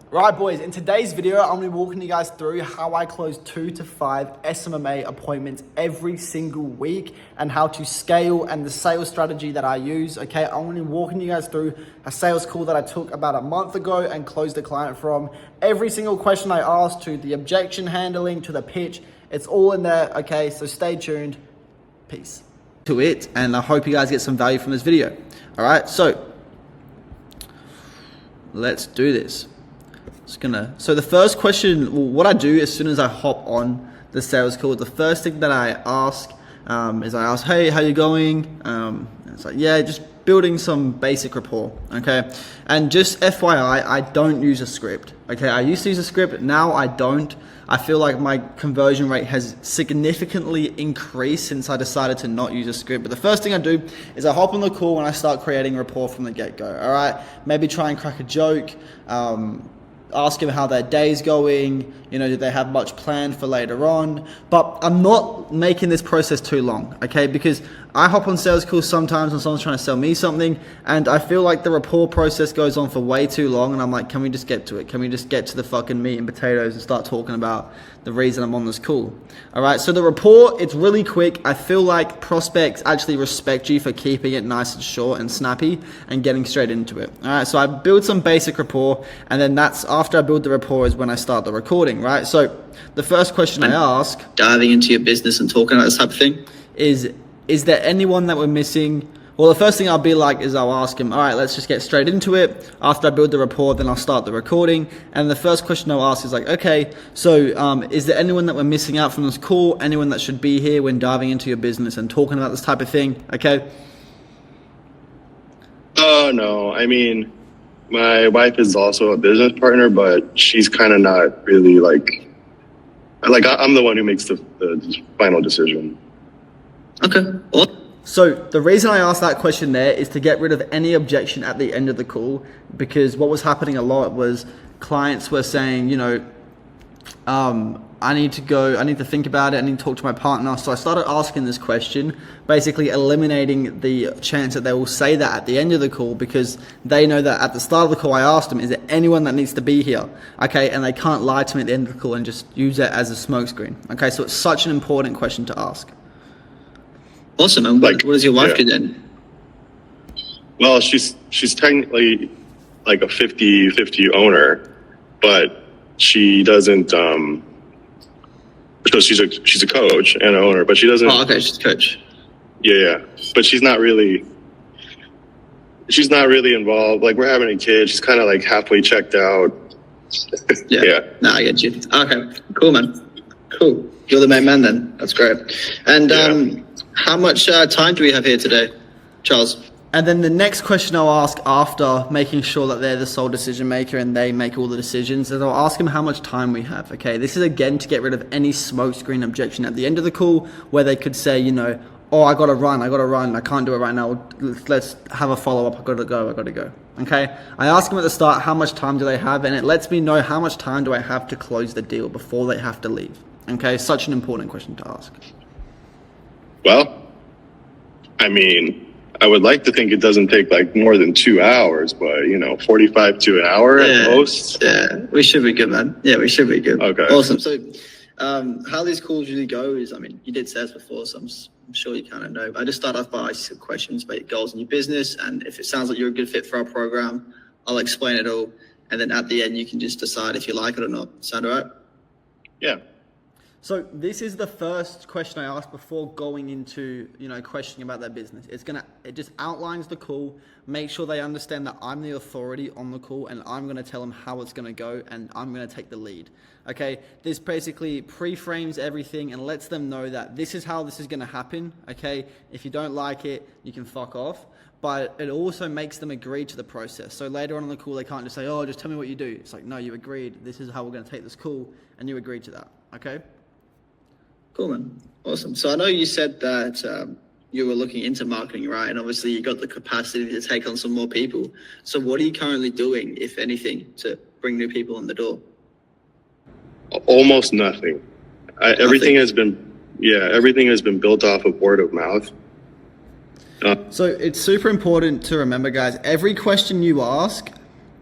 Right, boys, in today's video, I'm gonna be walking you guys through how I close 2 to 5 SMMA appointments every single week and how to scale and the sales strategy that I use, okay? I'm gonna be walking you guys through a sales call that I took about a month ago and closed a client from. Every single question I asked, to the objection handling, to the pitch, it's all in there, okay? So stay tuned. Peace. To it, and I hope you guys get some value from this video. All right, so let's do this. So the first question, well, what I do as soon as I hop on the sales call, the first thing that I ask is I ask, hey, how you going? It's like, yeah, just building some basic rapport, okay? And just FYI, I don't use a script, okay? I used to use a script, now I don't. I feel like my conversion rate has significantly increased since I decided to not use a script. But the first thing I do is I hop on the call and I start creating rapport from the get-go, all right? Maybe try and crack a joke, ask them how their day's going, you know, do they have much planned for later on? But I'm not making this process too long, okay? Because I hop on sales calls sometimes when someone's trying to sell me something, and I feel like the rapport process goes on for way too long, and I'm like, can we just get to it? Can we just get to the fucking meat and potatoes and start talking about the reason I'm on this call? All right, so the rapport, it's really quick. I feel like prospects actually respect you for keeping it nice and short and snappy and getting straight into it. All right, so I build some basic rapport, and then that's after I build the rapport is when I start the recording, right? So the first question I ask, diving into your business and talking about this type of thing, is there anyone that we're missing? Well, the first thing I'll be like is I'll ask him, all right, let's just get straight into it. After I build the rapport, then I'll start the recording. And the first question I'll ask is like, okay, so is there anyone that we're missing out from this call? Anyone that should be here when diving into your business and talking about this type of thing, okay? Oh, no. I mean, my wife is also a business partner, but she's kind of not really like I'm the one who makes the final decision. Okay. So the reason I asked that question there is to get rid of any objection at the end of the call, because what was happening a lot was clients were saying, you know, I need to think about it, I need to talk to my partner. So I started asking this question, basically eliminating the chance that they will say that at the end of the call, because they know that at the start of the call I asked them, is there anyone that needs to be here? Okay, and they can't lie to me at the end of the call and just use it as a smokescreen. Okay, so it's such an important question to ask. Awesome. And what does your wife do then? Well, she's technically like a 50-50 owner, but she doesn't because she's a coach and an owner, but she doesn't. Oh, okay, she's a coach. Yeah. But she's not really involved. Like, we're having a kid, she's kind of like halfway checked out. Yeah. No, I get you. Okay, cool, man. Cool. You're the main man then. That's great. And how much time do we have here today, Charles? And then the next question I'll ask after making sure that they're the sole decision maker and they make all the decisions is I'll ask them how much time we have. Okay, this is again to get rid of any smokescreen objection at the end of the call where they could say, you know, oh, I gotta run, I can't do it right now, let's have a follow-up, I gotta go. Okay, I ask them at the start how much time do they have, and it lets me know how much time do I have to close the deal before they have to leave. Okay, such an important question to ask. Well, I mean, I would like to think it doesn't take like more than 2 hours, but 45 to an hour at most. Yeah, we should be good, man. Yeah, we should be good. Okay. Awesome. So, how these calls usually go is, I mean, you did sales before, so I'm sure you kind of know. I just start off by asking questions about your goals in your business, and if it sounds like you're a good fit for our program, I'll explain it all, and then at the end, you can just decide if you like it or not. Sound all right? Yeah. So this is the first question I ask before going into, questioning about their business. It just outlines the call, make sure they understand that I'm the authority on the call and I'm going to tell them how it's going to go and I'm going to take the lead. Okay, this basically pre-frames everything and lets them know that this is how this is going to happen. Okay, if you don't like it, you can fuck off. But it also makes them agree to the process. So later on in the call, they can't just say, oh, just tell me what you do. It's like, no, you agreed. This is how we're going to take this call and you agreed to that. Okay. Cool, man. Awesome. So I know you said that you were looking into marketing, right? And obviously you got the capacity to take on some more people. So what are you currently doing, if anything, to bring new people in the door? Almost nothing. Everything has been built off of word of mouth. So it's super important to remember, guys, every question you ask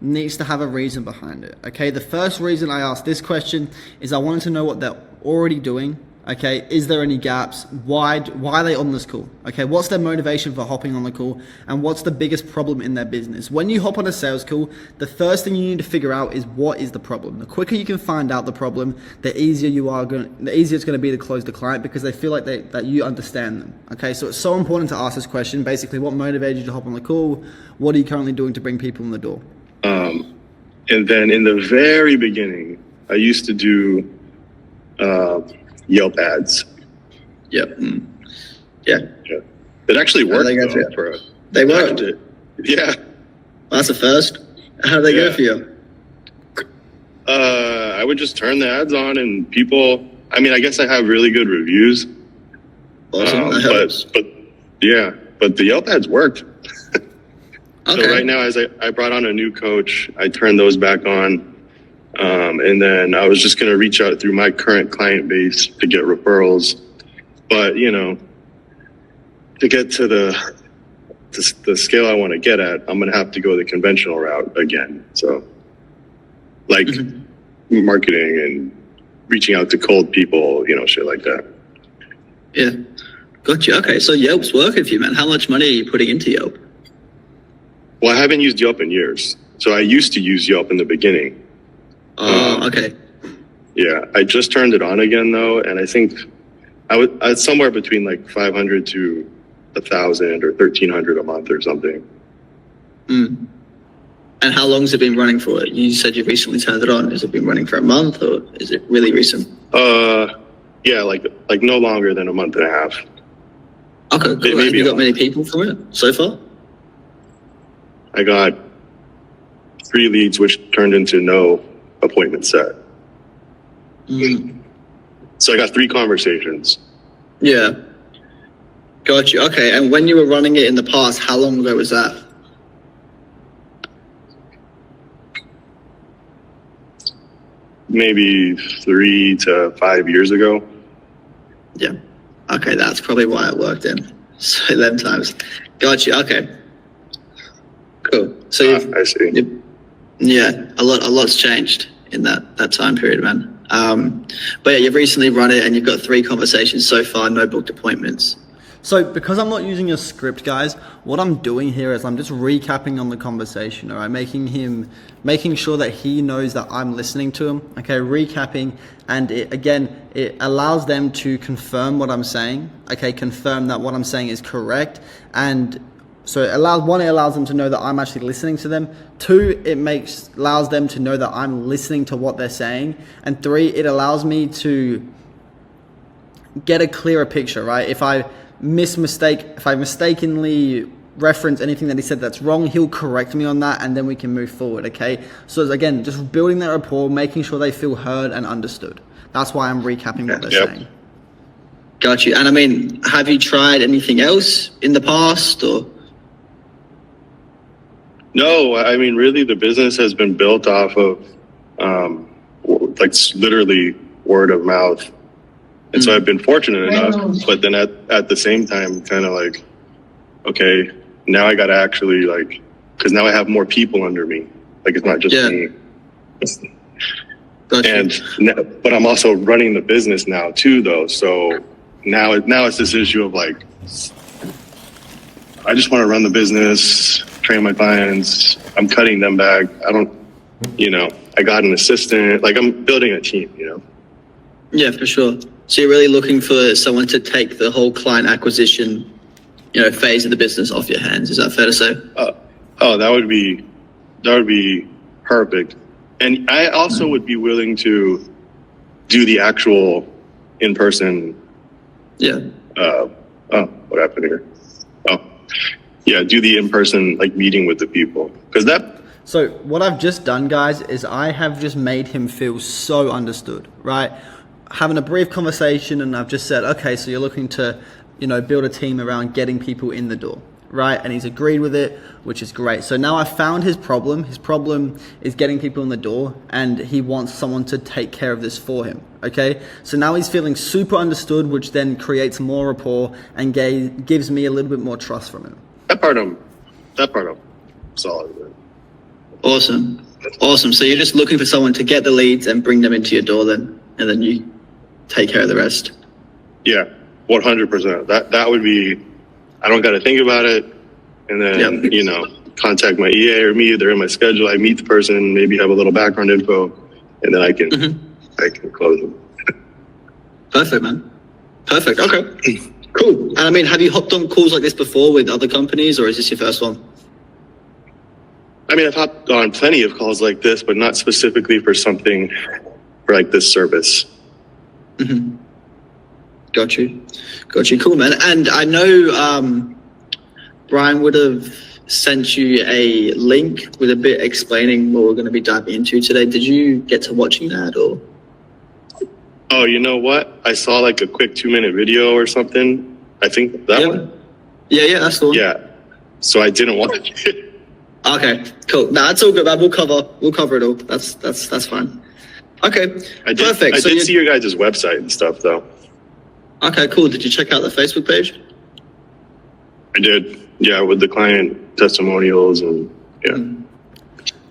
needs to have a reason behind it. Okay, the first reason I asked this question is I wanted to know what they're already doing. Okay, is there any gaps? Why are they on this call? Okay, what's their motivation for hopping on the call, and what's the biggest problem in their business? When you hop on a sales call, the first thing you need to figure out is what is the problem. The quicker you can find out the problem, the easier it's going to be to close the client, because they feel like that you understand them. Okay, so it's so important to ask this question. Basically, what motivated you to hop on the call? What are you currently doing to bring people in the door? And then in the very beginning, I used to do Yelp ads. Yep. Yeah. It actually worked. They worked. Yeah. That's the first. How did they go for you? I would just turn the ads on, and people, I mean, I guess I have really good reviews. Awesome. But the Yelp ads worked. Okay. So right now, as I brought on a new coach, I turned those back on. And then I was just going to reach out through my current client base to get referrals. But, you know, to get to the scale I want to get at, I'm going to have to go the conventional route again. So like marketing and reaching out to cold people, you know, shit like that. Yeah. Gotcha. Okay. So Yelp's working for you, man. How much money are you putting into Yelp? Well, I haven't used Yelp in years. So I used to use Yelp in the beginning. Oh, okay. Yeah, I just turned it on again though, and I think I was somewhere between like 500 to 1,000 or 1,300 a month or something. And how long has it been running for? You said you recently turned it on. Has it been running for a month, or is it really recent? Yeah, like no longer than a month and a half. Okay, cool. Have you got many people from it so far? I got 3 leads, which turned into no appointment set. So I got 3 conversations. Yeah. Got you. Okay. And when you were running it in the past, how long ago was that? Maybe 3 to 5 years ago. Yeah. Okay. That's probably why it worked in. So them times. Got you. Okay. Cool. So I see. Yeah, a lot's changed in that time period, man. But yeah, you've recently run it and you've got 3 conversations so far, no booked appointments. So because I'm not using a script, guys, what I'm doing here is I'm just recapping on the conversation, all right? Making sure that he knows that I'm listening to him, okay? Recapping, and it allows them to confirm what I'm saying, okay? Confirm that what I'm saying is correct, and so it allows them to know that I'm actually listening to them. 2, it allows them to know that I'm listening to what they're saying. And 3, it allows me to get a clearer picture, right? If I mistakenly reference anything that he said that's wrong, he'll correct me on that, and then we can move forward, okay? So again, just building that rapport, making sure they feel heard and understood. That's why I'm recapping what they're saying. Got you. And I mean, have you tried anything else in the past, or? No, I mean, really, the business has been built off of, like, literally word of mouth. And so I've been fortunate enough, but then at the same time, kind of like, okay, now I got to actually, like, because now I have more people under me. Like, it's not just me. Gotcha. But I'm also running the business now too, though. So now it's this issue of like, I just want to run the business, train my clients. I'm cutting them back. I got an assistant. Like, I'm building a team, you know? Yeah, for sure. So you're really looking for someone to take the whole client acquisition, phase of the business off your hands. Is that fair to say? That would be perfect. And I also would be willing to do the actual in-person. Yeah. What happened here? Do the in-person, like, meeting with the people, So what I've just done, guys, is I have just made him feel so understood, right? Having a brief conversation, and I've just said, okay, so you're looking to, build a team around getting people in the door, right? And he's agreed with it, which is great. So now I've found his problem. His problem is getting people in the door, and he wants someone to take care of this for him, okay? So now he's feeling super understood, which then creates more rapport and gives me a little bit more trust from him. That part I'm solid with. Awesome. Awesome. So you're just looking for someone to get the leads and bring them into your door then, and then you take care of the rest. Yeah, 100%. That would be, I don't got to think about it. And then, you know, contact my EA or me, they're in my schedule. I meet the person, maybe have a little background info, and then I can close them. Perfect, man. Perfect. Okay. Cool. And I mean, have you hopped on calls like this before with other companies, or is this your first one? I mean, I've hopped on plenty of calls like this, but not specifically for something for like this service. Mm-hmm. Got you. Cool, man. And I know Brian would have sent you a link with a bit explaining what we're going to be diving into today. Did you get to watching that, or? Oh, you know what? I saw like a quick 2-minute video or something. I think that one. Yeah, that's the one. Yeah. So I didn't watch it. Okay, cool. Nah, that's all good, man. We'll cover it all. That's fine. Okay, perfect. I did see your guys' website and stuff, though. Okay, cool. Did you check out the Facebook page? I did. Yeah, with the client testimonials and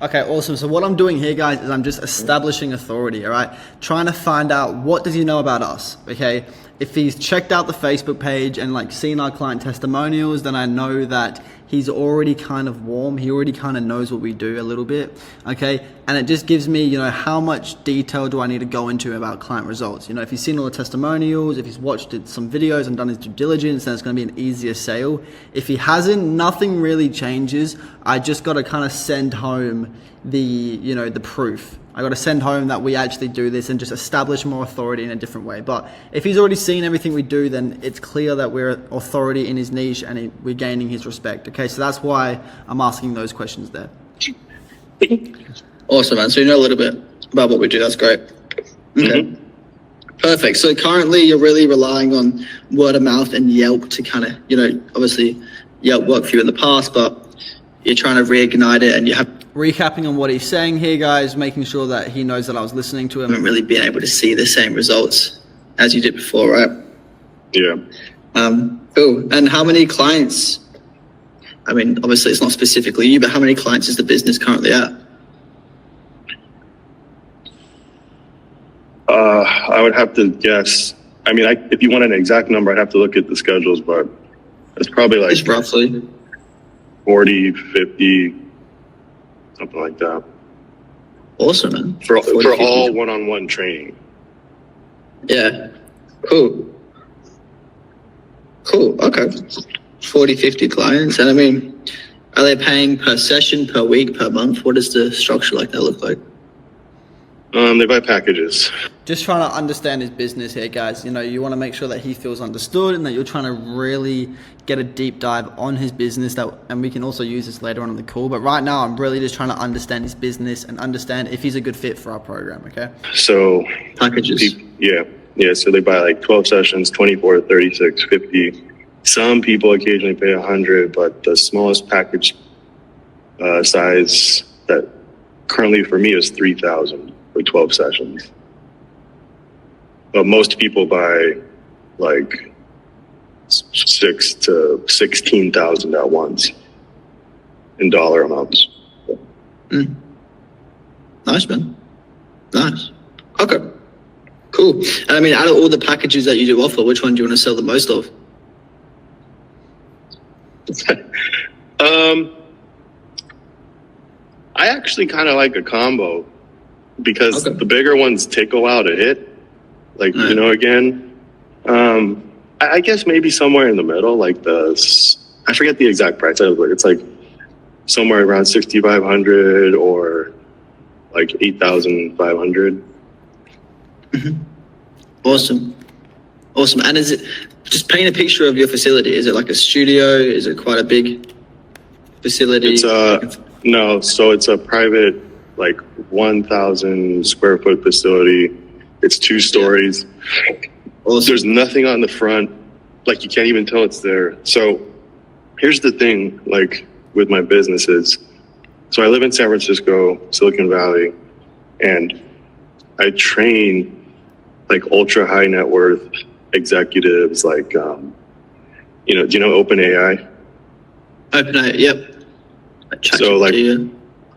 Okay, awesome. So what I'm doing here, guys, is I'm just establishing authority, all right? Trying to find out, what does he know about us, okay? If he's checked out the Facebook page and like seen our client testimonials, then I know that he's already kind of warm. He already kind of knows what we do a little bit, okay? And it just gives me, you know, how much detail do I need to go into about client results? You know, if he's seen all the testimonials, if he's watched some videos and done his due diligence, then it's going to be an easier sale. If he hasn't, nothing really changes. I just got to kind of send home the, you know, the proof. I got to send home that we actually do this and just establish more authority in a different way. But if he's already seen everything we do, then it's clear that we're authority in his niche and we're gaining his respect. Okay, so that's why I'm asking those questions there. Awesome, man. So you know a little bit about what we do. That's great. Okay. Mm-hmm. Perfect. So currently you're really relying on word of mouth and Yelp to kind of, you know, obviously Yelp worked for you in the past, but you're trying to reignite it, and you have recapping on what he's saying here, guys, making sure that he knows that I was listening to him. Haven't really been able to see the same results as you did before, right? Yeah. Cool. And how many clients? I mean, obviously it's not specifically you, but how many clients is the business currently at? I would have to guess. I mean, if you want an exact number, I'd have to look at the schedules, but it's probably like just roughly 40, 50, something like that. Awesome, man. For all one-on-one training. Yeah. Cool. Okay. 40, 50 clients. And I mean, are they paying per session, per week, per month? What does the structure like that look like? They buy packages. Just trying to understand his business here, guys. You know, you want to make sure that he feels understood and that you're trying to really get a deep dive on his business. And we can also use this later on in the call. But right now, I'm really just trying to understand his business and understand if he's a good fit for our program, okay? So packages. Yeah. So they buy like 12 sessions, 24, 36, 50. Some people occasionally pay 100, but the smallest package size that currently for me is 3,000 for 12 sessions. But most people buy like 6,000 to 16,000 at once in dollar amounts. Nice, man. Nice. Okay. Cool. And I mean, out of all the packages that you do offer, which one do you want to sell the most of? I actually kind of like a combo because the bigger ones take a while to hit. Like, you know, again, I guess maybe somewhere in the middle, like I forget the exact price. It's like somewhere around 6,500 or like 8,500. Mm-hmm. Awesome. And is it, just paint a picture of your facility? Is it like a studio? Is it quite a big facility? No, so it's a private, like 1,000 square foot facility. It's 2 stories. Awesome. There's nothing on the front. Like you can't even tell it's there. So here's the thing, like with my businesses. So I live in San Francisco, Silicon Valley, and I train like ultra high net worth executives, like, do you know OpenAI? OpenAI, yep. So like,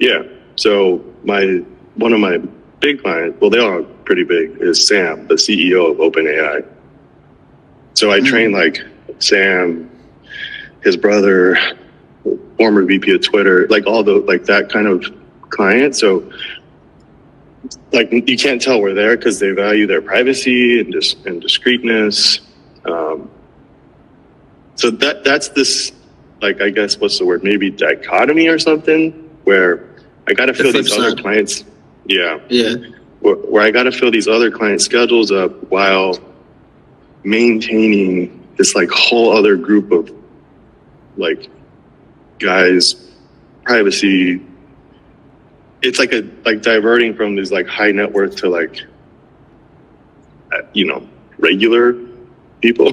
yeah. So one of my big clients, well, they are pretty big, is Sam, the CEO of OpenAI. So I train like Sam, his brother, former VP of Twitter, like all the like that kind of client. So like you can't tell we're there because they value their privacy and discreetness. So that's this, like, I guess, what's the word? Maybe dichotomy or something, where I got to fill these other clients. Yeah. Where I got to fill these other client schedules up while maintaining this like whole other group of like guys, privacy. It's like diverting from these like high net worth to like, regular people.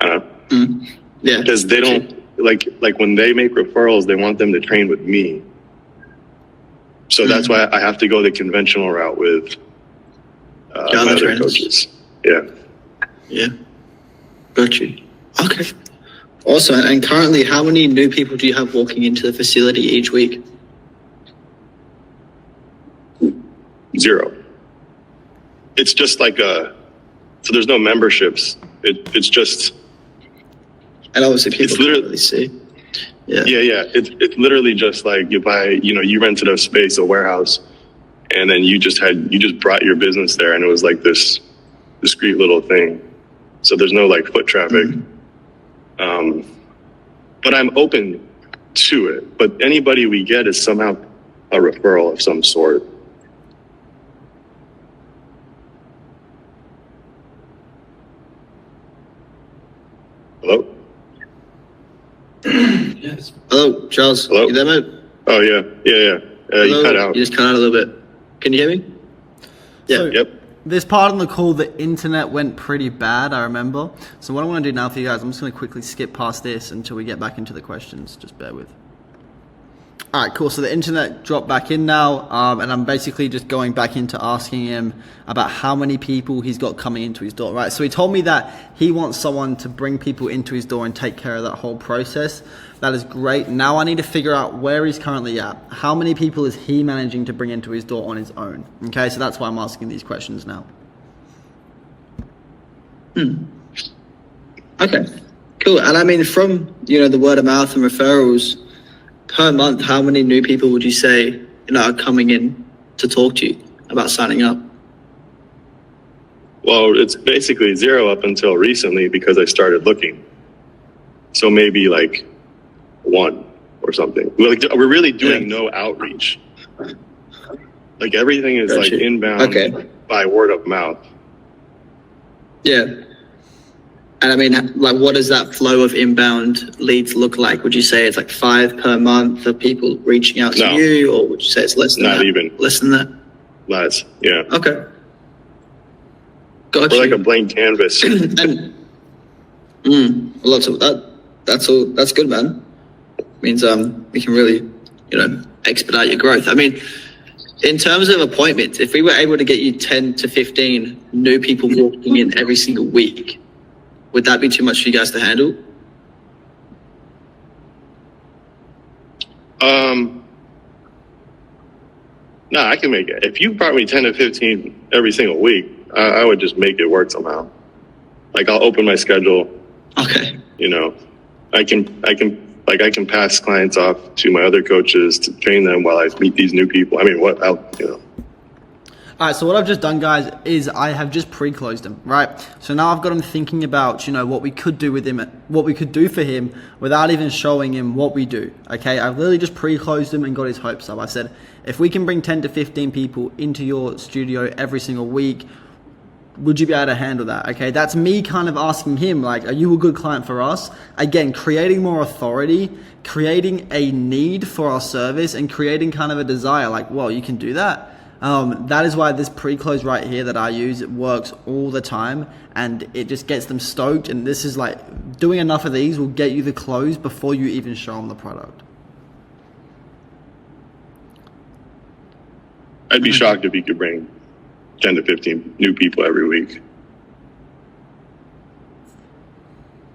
I don't know. Yeah. Because they don't like when they make referrals, they want them to train with me. So that's why I have to go the conventional route with my other coaches. Yeah. Got you. Okay. Awesome. And currently, how many new people do you have walking into the facility each week? 0. It's just like so there's no memberships. It's just. And obviously people can't really see. Yeah. It's literally just like you buy, you rented a space, a warehouse, and then you just brought your business there, and it was like this discreet little thing. So there's no like foot traffic. But I'm open to it. But anybody we get is somehow a referral of some sort. Hello? Yes. Hello, Charles. Hello? You there, mate? Oh, yeah. You cut out. You just cut out a little bit. Can you hear me? Yeah. So, this part on the call, the internet went pretty bad, I remember. So what I want to do now for you guys, I'm just going to quickly skip past this until we get back into the questions. Just bear with. All right, cool. So the internet dropped back in now, and I'm basically just going back into asking him about how many people he's got coming into his door, right? So he told me that he wants someone to bring people into his door and take care of that whole process. That is great. Now I need to figure out where he's currently at. How many people is he managing to bring into his door on his own? Okay, so that's why I'm asking these questions now. Okay, cool. And I mean, from, the word of mouth and referrals, per month, how many new people would you say, are coming in to talk to you about signing up? Well, it's basically 0 up until recently because I started looking. So maybe like 1 or something. We're really doing no outreach. Like everything is like inbound by word of mouth. Yeah. And I mean, like, what does that flow of inbound leads look like? Would you say it's like 5 per month of people reaching out to you, or would you say it's less than that? Not even. Less than that? Less, yeah. Okay. Gotcha. We're like a blank canvas. And lots of that. That's all. That's good, man. Means we can really, expedite your growth. I mean, in terms of appointments, if we were able to get you 10 to 15 new people walking in every single week, would that be too much for you guys to handle? No, I can make it. If you brought me 10 to 15 every single week, I would just make it work somehow. Like I'll open my schedule. Okay. I can pass clients off to my other coaches to train them while I meet these new people. I mean, All right, so what I've just done, guys, is I have just pre-closed him, right? So now I've got him thinking about, what we could do with him, what we could do for him without even showing him what we do, okay? I've literally just pre-closed him and got his hopes up. I said, if we can bring 10 to 15 people into your studio every single week, would you be able to handle that? Okay, that's me kind of asking him, like, are you a good client for us? Again, creating more authority, creating a need for our service, and creating kind of a desire, like, well, you can do that. That is why this pre-close right here that I use, it works all the time, and it just gets them stoked. And this is like, doing enough of these will get you the close before you even show them the product. I'd be shocked if you could bring 10 to 15 new people every week.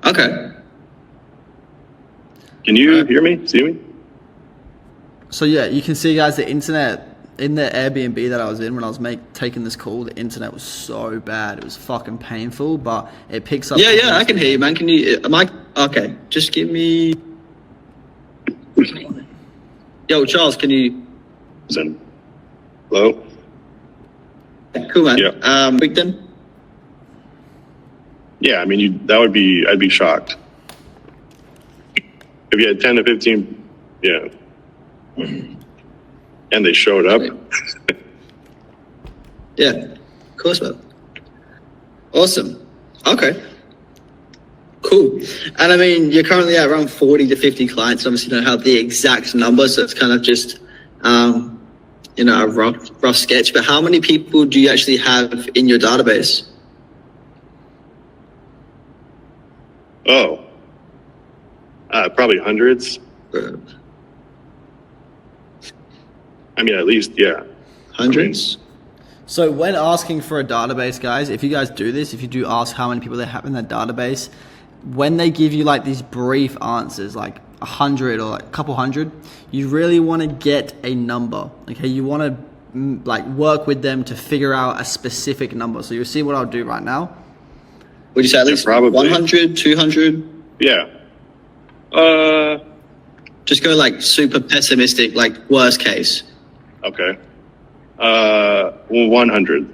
Okay. Can you hear me? See me? So yeah, you can see, guys, the internet in the Airbnb that I was in when I was taking this call, the internet was so bad. It was fucking painful, but it picks up. Yeah, I can hear you, man. Can you? Am I okay? Just give me. Yo, Charles, can you? Hello. Cool, man. Yeah. Quick then. Yeah, I mean, I'd be shocked if you had 10 to 15. Yeah. And they showed up. Yeah, of course, man. Awesome. Okay. Cool. And I mean, you're currently at around 40 to 50 clients. Obviously, you don't have the exact number, so it's kind of just, a rough sketch. But how many people do you actually have in your database? Oh, probably hundreds. I mean, at least, yeah. Hundreds? So when asking for a database, guys, if you guys do this, if you do ask how many people they have in that database, when they give you like these brief answers, like 100 or like a couple hundred, you really want to get a number. Okay, you want to like work with them to figure out a specific number. So you'll see what I'll do right now. Would you say at least probably 100, 200? Yeah. Just go like super pessimistic, like worst case. Okay. 100.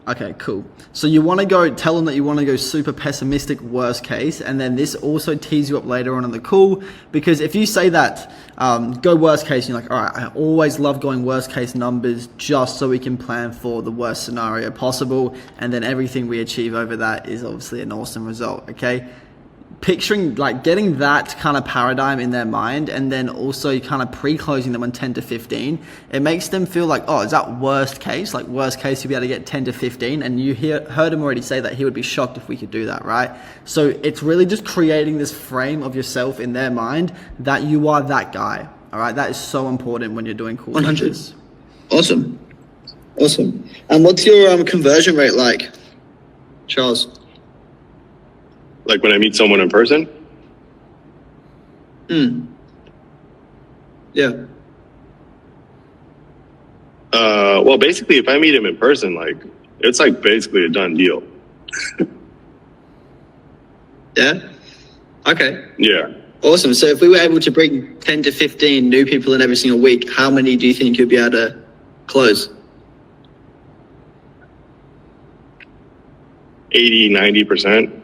Okay, cool. So you want to tell them that you want to go super pessimistic, worst case, and then this also tees you up later on in the call, because if you say that, go worst case, and you're like, all right, I always love going worst case numbers just so we can plan for the worst scenario possible, and then everything we achieve over that is obviously an awesome result, okay? Picturing, like getting that kind of paradigm in their mind, and then also kind of pre-closing them on 10 to 15, it makes them feel like, oh, is that worst case? Like worst case, you'll be able to get 10 to 15. And you heard him already say that he would be shocked if we could do that, right? So it's really just creating this frame of yourself in their mind that you are that guy. All right. That is so important when you're doing calls. 100. Awesome. And what's your conversion rate like, Charles? Like when I meet someone in person? Yeah. Well, basically, if I meet him in person, like, it's like basically a done deal. Yeah? Okay. Yeah. Awesome. So if we were able to bring 10 to 15 new people in every single week, how many do you think you'd be able to close? 80, 90%.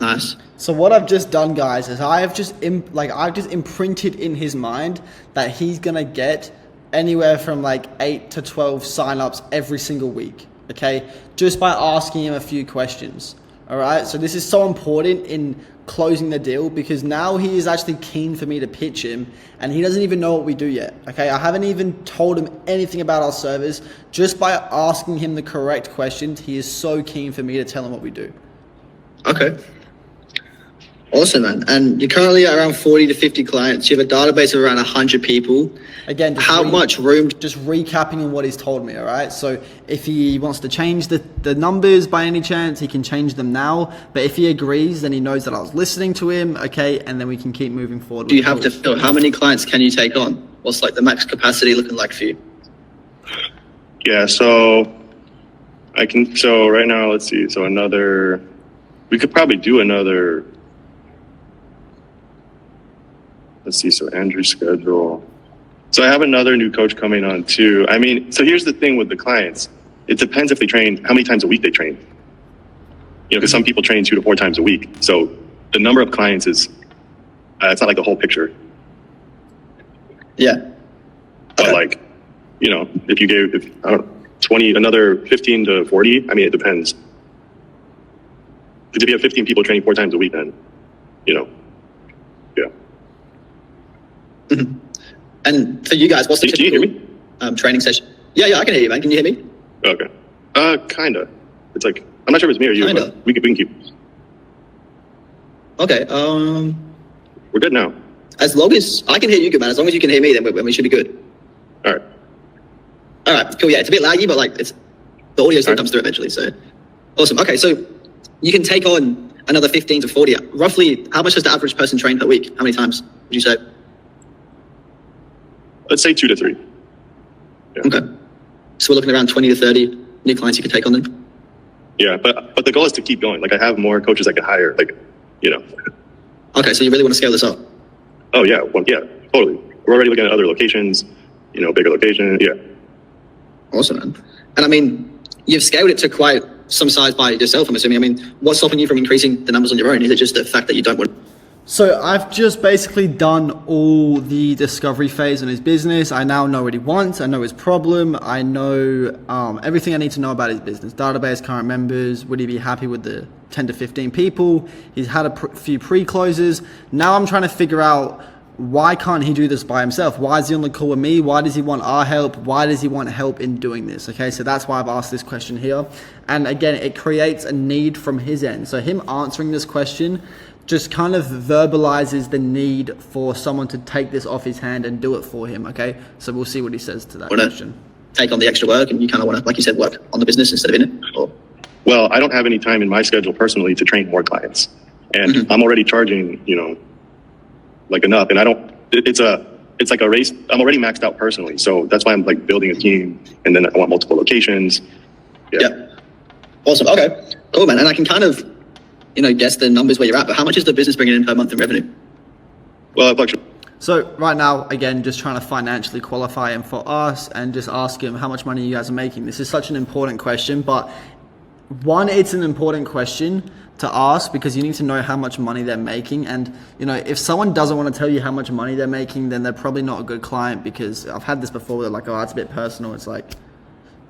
Nice. So what I've just done, guys, is I've just imprinted in his mind that he's gonna get anywhere from like 8 to 12 signups every single week. Okay, just by asking him a few questions. All right. So this is so important in closing the deal, because now he is actually keen for me to pitch him, and he doesn't even know what we do yet. Okay, I haven't even told him anything about our service. Just by asking him the correct questions, he is so keen for me to tell him what we do. Okay. Awesome, man. And you're currently at around 40 to 50 clients. You have a database of around 100 people. Again, how much room? Just recapping on what he's told me, all right? So if he wants to change the numbers by any chance, he can change them now. But if he agrees, then he knows that I was listening to him, okay? And then we can keep moving forward. Do you have to fill? How many clients can you take on? What's like the max capacity looking like for you? Yeah, so right now, let's see. So we could probably do another. Let's see, so Andrew's schedule. So I have another new coach coming on too. I mean, so here's the thing with the clients. It depends if they train, how many times a week they train. You know, because some people train 2 to 4 times a week. So the number of clients it's not like the whole picture. Yeah. But like, you know, if you gave, I don't know, 20, another 15 to 40, I mean, it depends. Because if you have 15 people training 4 times a week, then, you know, yeah. Mm-hmm. And for you guys, what's the typical Can you hear me? Training session? Yeah, I can hear you, man. Can you hear me? Okay. Kinda. It's like, I'm not sure if it's me or you, Kinda. but we can keep. Okay. We're good now. As long as I can hear you, good man. As long as you can hear me, then we should be good. All right. All right. Cool. Yeah, it's a bit laggy, but like the audio still comes through eventually. So awesome. Okay, so you can take on another 15 to 40. Roughly, how much does the average person train per week? How many times would you say? Let's say 2 to 3. Yeah. Okay. So we're looking around 20 to 30 new clients you could take on then? Yeah, but the goal is to keep going. Like I have more coaches I could hire, like, you know. Okay, so you really want to scale this up? Oh yeah, well, yeah, totally. We're already looking at other locations, you know, bigger location. Yeah. Awesome, man. And I mean, you've scaled it to quite some size by yourself, I'm assuming. I mean, what's stopping you from increasing the numbers on your own? Is it just the fact that you don't want? So I've just basically done all the discovery phase in his business. I now know what he wants. I know his problem. I know everything I need to know about his business. Database, current members. Would he be happy with the 10 to 15 people? He's had a few pre-closes. Now I'm trying to figure out, why can't he do this by himself? Why is he on the call with me? Why does he want our help? Why does he want help in doing this? Okay, so that's why I've asked this question here. And again, it creates a need from his end. So him answering this question just kind of verbalizes the need for someone to take this off his hand and do it for him. Okay, so we'll see what he says to that question. Take on the extra work, and you kind of want to, like you said, work on the business instead of in it? Or? Well, I don't have any time in my schedule personally to train more clients, and I'm already charging, you know, like enough, and I don't. It's like a race. I'm already maxed out personally, so that's why I'm like building a team, and then I want multiple locations. Yeah. Awesome. Okay. Cool, man. And I can kind of, you know, guess the numbers where you're at. But how much is the business bringing in per month in revenue? Well, fluctuates. So right now, again, just trying to financially qualify him for us and just ask him how much money you guys are making. This is such an important question, but one, it's an important question to ask because you need to know how much money they're making. And, you know, if someone doesn't want to tell you how much money they're making, then they're probably not a good client, because I've had this before where they're like, oh, it's a bit personal. It's like,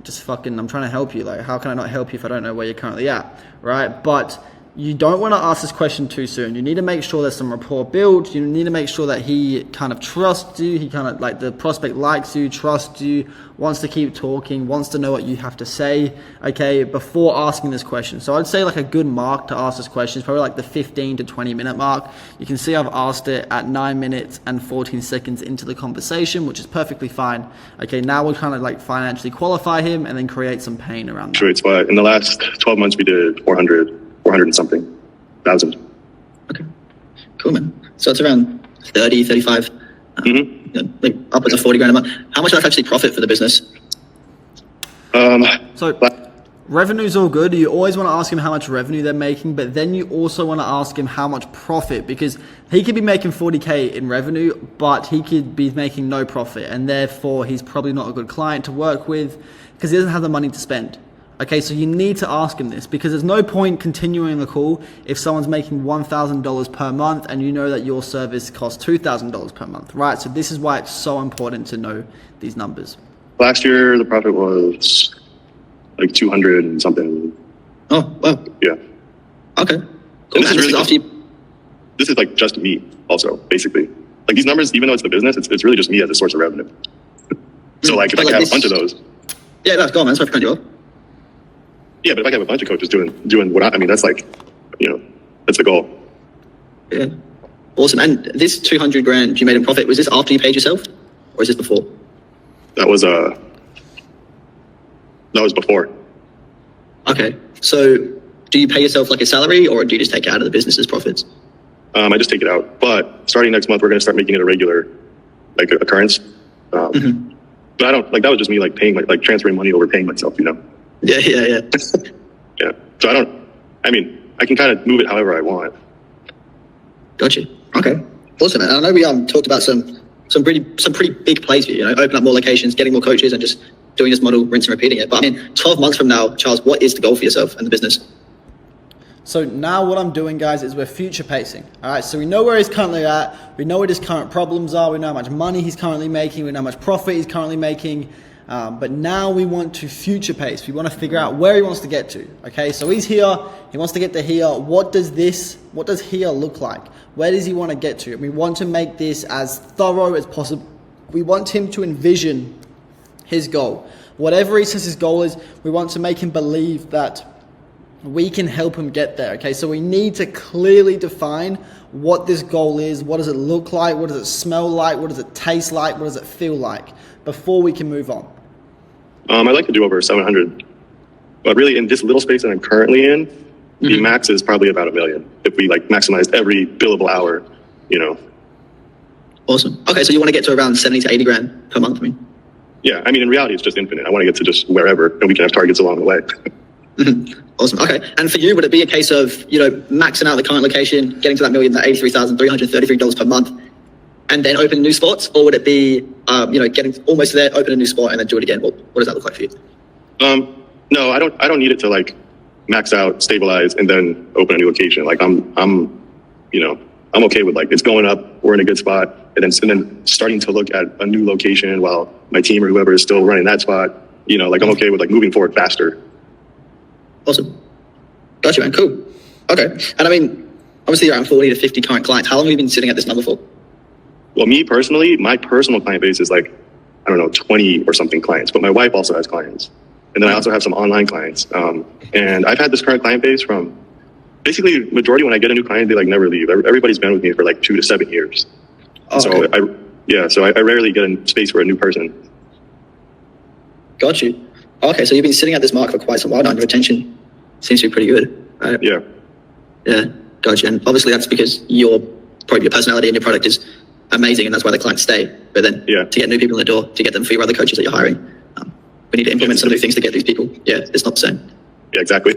just fucking, I'm trying to help you. Like, how can I not help you if I don't know where you're currently at, right? But you don't want to ask this question too soon. You need to make sure there's some rapport built. You need to make sure that he kind of trusts you. He kind of, like, the prospect likes you, trusts you, wants to keep talking, wants to know what you have to say, okay, before asking this question. So I'd say like a good mark to ask this question is probably like the 15 to 20 minute mark. You can see I've asked it at 9 minutes and 14 seconds into the conversation, which is perfectly fine. Okay, now we'll kind of like financially qualify him and then create some pain around that. But in the last 12 months, we did 400 and something thousand. Okay, cool, man. So it's around 30, 35, you know, like upwards of 40 grand a month. How much do I actually profit for the business? So revenue's all good. You always want to ask him how much revenue they're making, but then you also want to ask him how much profit, because he could be making 40K in revenue, but he could be making no profit, and therefore he's probably not a good client to work with because he doesn't have the money to spend. Okay, so you need to ask him this, because there's no point continuing the call if someone's making $1,000 per month and you know that your service costs $2,000 per month, right? So this is why it's so important to know these numbers. Last year, the profit was like 200 and something. Oh, wow. Yeah. Okay. Cool. This is like just me also, basically. Like these numbers, even though it's the business, it's really just me as a source of revenue. So like if I have a bunch of those. Yeah, that's cool, man. That's what you are. Yeah, but if I have a bunch of coaches doing what I mean, that's like, you know, that's the goal. Yeah. Awesome. And this 200 grand you made in profit, was this after you paid yourself, or is this before? That was before. Okay. So do you pay yourself like a salary, or do you just take it out of the business's profits? I just take it out. But starting next month, we're going to start making it a regular, like, occurrence. But I don't, like, that was just me, like, paying, like transferring money over paying myself, you know? Yeah. Yeah. So I can kind of move it however I want. Gotcha. Okay. Awesome. And I know we talked about some pretty big plays for you, open up more locations, getting more coaches, and just doing this model, rinse and repeating it. But I mean, 12 months from now, Charles, what is the goal for yourself and the business? So now what I'm doing, guys, is we're future pacing. All right, so we know where he's currently at. We know what his current problems are. We know how much money he's currently making. We know how much profit he's currently making. But now we want to future pace. We want to figure out where he wants to get to. Okay, so he's here. He wants to get to here. What does here look like? Where does he want to get to? And we want to make this as thorough as possible. We want him to envision his goal. Whatever he says his goal is, we want to make him believe that we can help him get there. Okay, so we need to clearly define what this goal is. What does it look like? What does it smell like? What does it taste like? What does it feel like? Before we can move on. I'd like to do over 700, but really in this little space that I'm currently in, The max is probably about $1 million if we like maximized every billable hour, you know. Awesome. Okay, so you want to get to around 70 to 80 grand per month, I mean? Yeah, I mean, in reality, it's just infinite. I want to get to just wherever, and we can have targets along the way. Awesome. Okay. And for you, would it be a case of, maxing out the current location, getting to that million, that $83,333 per month, and then open new spots? Or would it be, getting almost there, open a new spot, and then do it again? What does that look like for you? No, I don't need it to like max out, stabilize, and then open a new location. Like I'm okay with like it's going up, we're in a good spot, and then starting to look at a new location while my team or whoever is still running that spot. Like I'm okay with like moving forward faster. Awesome. Gotcha, man. Cool. Okay. And I mean, obviously around 40 to 50 current clients. How long have you been sitting at this number for? Well, me personally, my personal client base is like, 20 or something clients, but my wife also has clients. And then I also have some online clients. And I've had this current client base from basically majority when I get a new client, they like never leave. Everybody's been with me for like 2 to 7 years. Oh, so okay. So I rarely get in space for a new person. Got you. Okay, so you've been sitting at this mark for quite some while now, and your retention seems to be pretty good, right? Yeah. Yeah, gotcha. And obviously that's because your personality and your product is amazing, and that's why the clients stay. But then to get new people in the door, to get them for your other coaches that you're hiring, we need to implement some new things to get these people. Yeah, it's not the same. Yeah, exactly.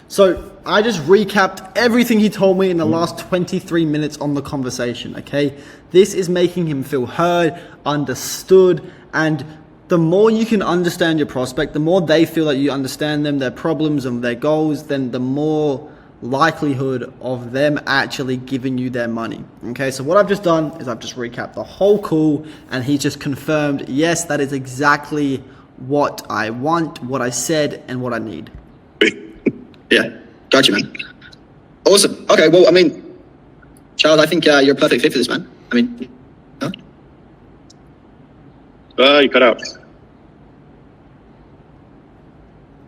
So I just recapped everything he told me in the last 23 minutes on the conversation, okay? This is making him feel heard, understood, and the more you can understand your prospect, the more they feel that you understand them, their problems and their goals, then the more likelihood of them actually giving you their money. Okay, so what I've just done is I've just recapped the whole call, and he just confirmed, yes, that is exactly what I want, what I said, and what I need. Yeah, got you, man. Awesome. Okay, well, I mean, Charles, I think you're a perfect fit for this, man. I mean, huh? You cut out.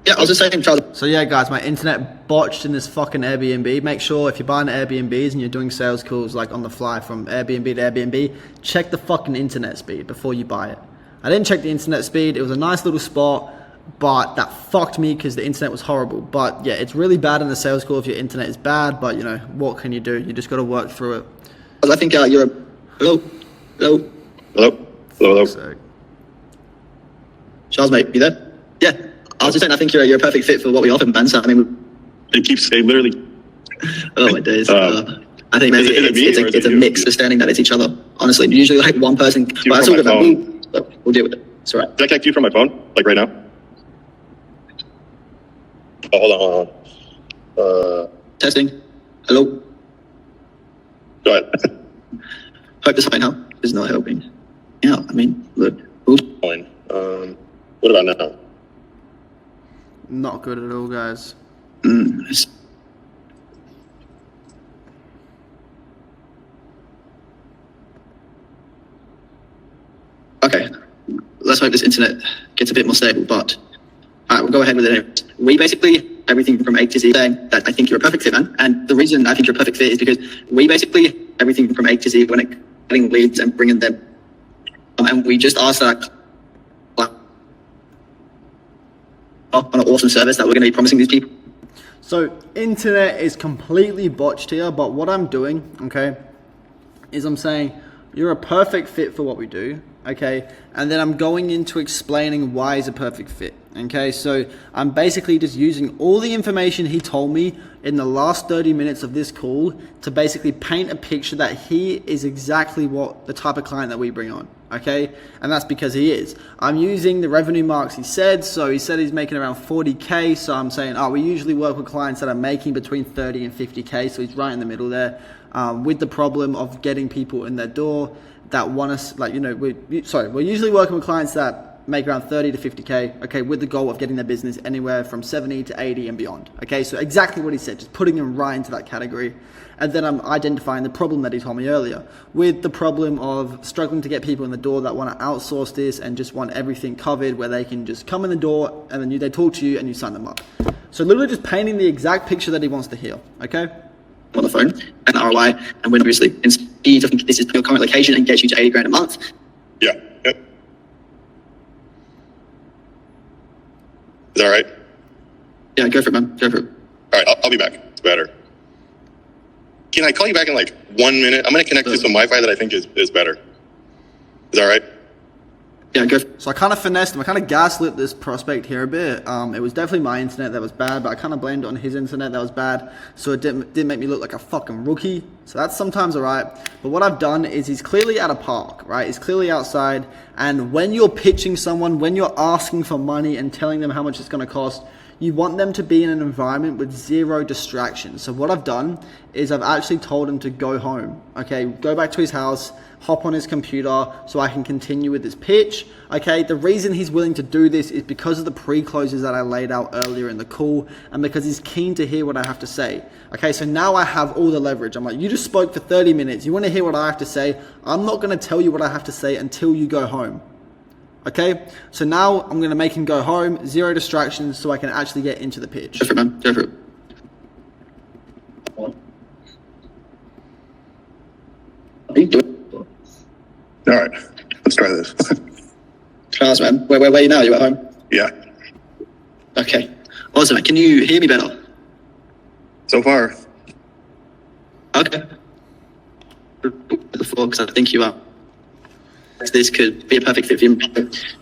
Yeah, I was just saying, Charles. So yeah, guys, my internet botched in this fucking Airbnb. Make sure if you're buying Airbnbs and you're doing sales calls like on the fly from Airbnb to Airbnb, check the fucking internet speed before you buy it. I didn't check the internet speed. It was a nice little spot, but that fucked me because the internet was horrible. But yeah, it's really bad in the sales call if your internet is bad, but what can you do? You just got to work through it. I think you're hello. So, Charles, mate, you there? Yeah. I was just saying, I think you're a perfect fit for what we offer, man. So, I mean, it literally. Oh my days. I think maybe it's a mix of standing that it's each other. Honestly, usually like one person. But that's all about we'll deal with it. It's all right. Can I connect you from my phone, like right now? Oh, hold on. Testing. Hello. Go ahead. Hope this might help. It's not helping. Yeah, I mean, look. Fine. What about now? not good at all, guys. Okay, let's hope this internet gets a bit more stable, but all right, we'll go ahead with it. We basically, everything from A to Z, saying that I think you're a perfect fit, man. And the reason I think you're a perfect fit is because we basically, everything from A to Z when it getting leads and bringing them. And we just asked that on an awesome service that we're going to be promising these people. So internet is completely botched here, but what I'm doing, okay, is I'm saying you're a perfect fit for what we do, okay, and then I'm going into explaining why he's a perfect fit, okay. So I'm basically just using all the information he told me in the last 30 minutes of this call to basically paint a picture that he is exactly what the type of client that we bring on, okay, and that's because he is. I'm using the revenue marks he said, so he said he's making around 40K, so I'm saying, we usually work with clients that are making between 30 and 50K, so he's right in the middle there, with the problem of getting people in their door that want us, like, we're usually working with clients that make around 30 to 50K, okay, with the goal of getting their business anywhere from 70 to 80 and beyond, okay, so exactly what he said, just putting them right into that category. And then I'm identifying the problem that he told me earlier, with the problem of struggling to get people in the door that want to outsource this and just want everything covered where they can just come in the door and then they talk to you and you sign them up. So literally just painting the exact picture that he wants to hear, okay? On the phone and ROI, and when obviously in speed, I think this is your current location and gets you to 80 grand a month. Yeah. Is that all right? Yeah, go for it, man. Go for it. All right, I'll be back. It's better. Can I call you back in like 1 minute? I'm going to connect to some Wi-Fi that I think is better. Is that all right? Yeah, go. So I kind of finessed him. I kind of gaslit this prospect here a bit. It was definitely my internet that was bad, but I kind of blamed it on his internet that was bad. So it didn't make me look like a fucking rookie. So that's sometimes all right. But what I've done is he's clearly at a park, right? He's clearly outside. And when you're pitching someone, when you're asking for money and telling them how much it's going to cost, you want them to be in an environment with zero distractions. So what I've done is I've actually told him to go home, okay? Go back to his house, hop on his computer so I can continue with this pitch, okay? The reason he's willing to do this is because of the pre-closes that I laid out earlier in the call and because he's keen to hear what I have to say, okay? So now I have all the leverage. I'm like, you just spoke for 30 minutes. You want to hear what I have to say? I'm not going to tell you what I have to say until you go home. Okay, so now I'm going to make him go home, zero distractions, so I can actually get into the pitch. Go for it, man. Go for it. All right, let's try this. Charles, man. Where are you now? You at home? Yeah, Okay. Awesome, man. Can you hear me better? so far. Okay. Before, because I think you are. This could be a perfect fit for you.